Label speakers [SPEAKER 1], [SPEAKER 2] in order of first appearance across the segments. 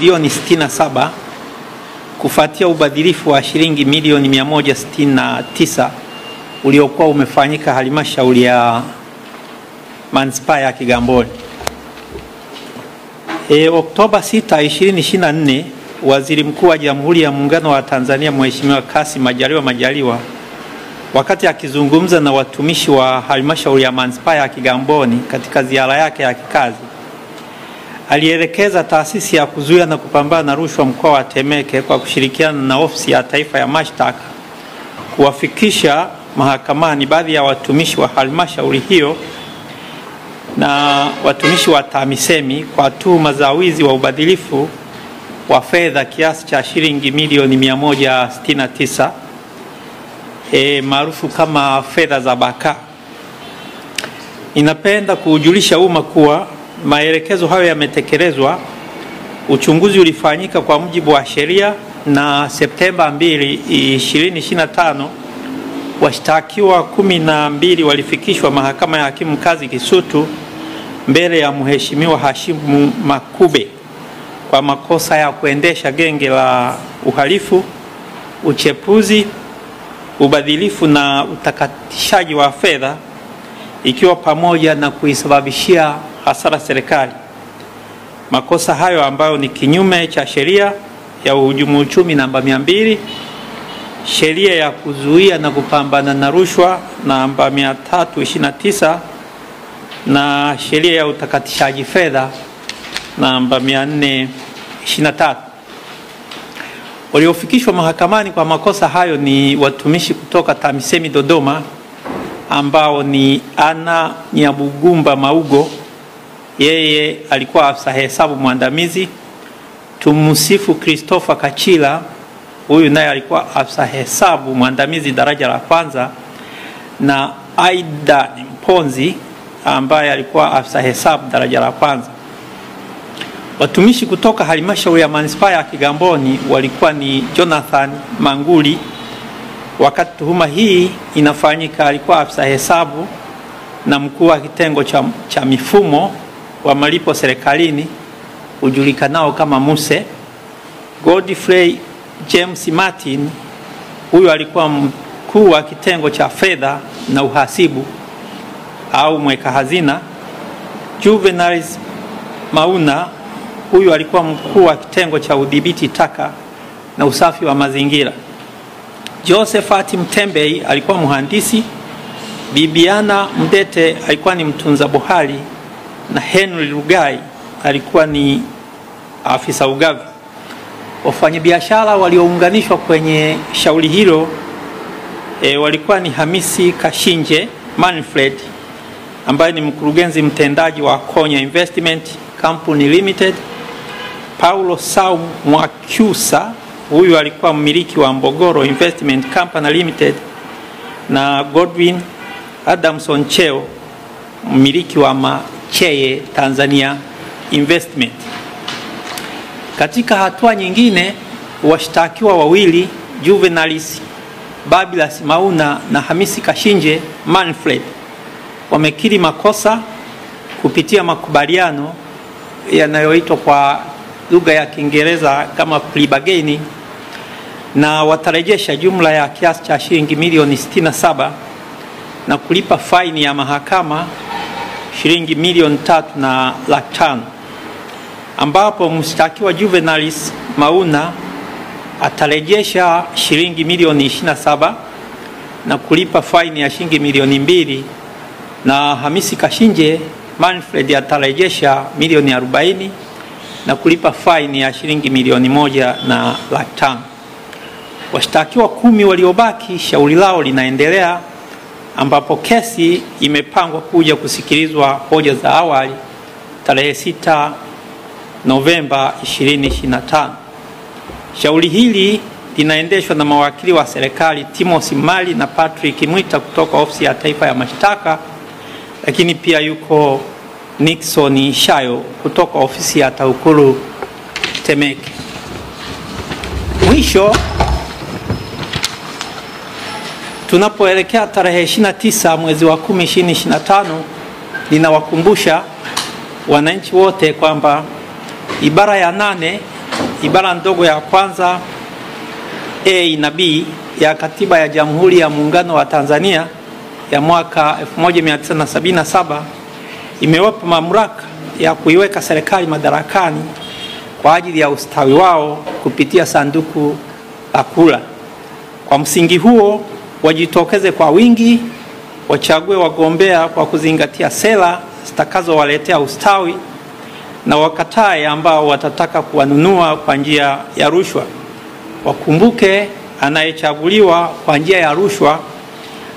[SPEAKER 1] Milioni 67 kufuatia ubadhirifu wa shilingi milioni 169 uliokuwa umefanyika halmashauri ya Manispaa ya Kigamboni. Oktoba 6, 2024, Waziri Mkuu wa Jamhuri ya Muungano wa Tanzania Mheshimiwa Kassim Majaliwa wakati akizungumza na watumishi wa halmashauri ya Manispaa ya Kigamboni katika ziara yake ya kikazi, alielekeza taasisi ya kuzuia na kupambana na rushwa mkoa wa Temeke kwa kushirikiana na ofisi ya taifa ya mashtaka kuwafikisha mahakamani baadhi ya watumishi wa halmashauri hiyo na watumishi wa TAMISEMI kwa tuhuma za wizi wa ubadhirifu wa fedha kiasi cha shilingi milioni 169 maarufu kama fedha za baka. Ninapenda kuujulisha umma kuwa maelekezo hayo yametekelezwa. Uchunguzi ulifanyika kwa mujibu wa sheria, na Septemba 2, 2025 washtakiwa 12 walifikishwa mahakama ya hakimu mkazi Kisutu mbele ya Mheshimiwa Hashimu Makube kwa makosa ya kuendesha genge la uhalifu, uchepuzi, ubadhirifu na utakatishaji wa fedha, ikiwa pamoja na kuisababishia hasara serikali. Makosa hayo ambayo ni kinyume cha sheria ya uhujumu uchumi namba 200, sheria ya kuzuia na kupambana na rushwa namba 329 na sheria ya utakatishaji fedha namba 423. Waliofikishwa mahakamani kwa makosa hayo ni watumishi kutoka TAMISEMI Dodoma ambao ni Ana Nyabugumba Maugo, yeye alikuwa afisa hesabu mwandamizi; Tumusifu Christopher Kachila, huyu naye alikuwa afisa hesabu mwandamizi daraja la kwanza; na Aida Mponzi ambaye alikuwa afisa hesabu daraja la kwanza. Watumishi kutoka halmashauri ya Manispaa ya Kigamboni walikuwa ni Jonathan Manguli. Wakati tuhuma hii inafanyika, alikuwa afisa hesabu na mkuu wa kitengo cha mifumo wa malipo serikalini ujulikanao kama MUSE. Godfrey James Martin, huyu alikuwa mkuu wa kitengo cha fedha na uhasibu au mweka hazina. Juvenalis Mauna, huyu alikuwa mkuu wa kitengo cha udhibiti taka na usafi wa mazingira. Josephat Mtembei alikuwa mhandisi. Bibiana Mdete alikuwa ni mtunza bohari, na Henry Rugai alikuwa ni afisa ugavi. Wafanyabiashara waliounganishwa kwenye shauri hilo walikuwa ni Hamisi Kashinje Manfred ambaye ni mkurugenzi mtendaji wa Konya Investment Company Limited; Paulo Sau Mwakyusa, huyu alikuwa mmiliki wa Mbogoro Investment Company Limited; na Godwin Adamson Cheo, mmiliki wa Macheye Tanzania Investment. Katika hatua nyingine, washtakiwa wawili Juvenalis Babilas Mauna na Hamisi Kashinje Manfred wamekiri makosa kupitia makubaliano yanayoitwa kwa lugha ya Kiingereza kama plea bargaining, na watarejesha jumla ya kiasi cha shilingi milioni 67 na kulipa faini ya mahakama shilingi milioni 3.5, ambapo mshtakiwa Juvenalis Mauna atarejesha shilingi milioni 27 na kulipa faini ya shilingi milioni 2, na Hamisi Kashinje Manfred atarejesha milioni 40 na kulipa faini ya shilingi milioni 1.5. Washtakiwa 10 waliobaki, shauri lao linaendelea, ambapo kesi imepangwa kuja kusikilizwa hoja za awali tarehe 6 Novemba 2025. Shauri hili linaendeshwa na mawakili wa serikali Timothy Mali na Patrick Mwita kutoka ofisi ya taifa ya mashtaka, lakini pia yuko Nixon Shayo kutoka ofisi ya TAKUKURU Temeke. Mwisho, tunapoelekea tarehe 29 mwezi wa 10, 2025, ninawakumbusha wananchi wote kwamba ibara ya 8 ibara ndogo ya kwanza A na B ya Katiba ya Jamhuri ya Muungano wa Tanzania ya mwaka 1977 imewapa mamlaka ya kuiweka serikali madarakani kwa ajili ya ustawi wao kupitia sanduku la kura. Kwa msingi huo, wajitokeze kwa wingi, wachague wagombea kwa kuzingatia sera zitakazowaletea ustawi, na wakatae ambao watataka kuwanunua kwa njia ya rushwa. Wakumbuke, anayechaguliwa kwa njia ya rushwa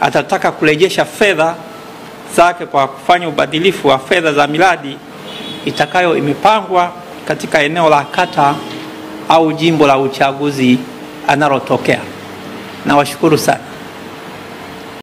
[SPEAKER 1] atataka kurejesha fedha zake kwa kufanya ubadilifu wa fedha za miradi itakayo imepangwa katika eneo la kata au jimbo la uchaguzi analotokea. Nawashukuru sana.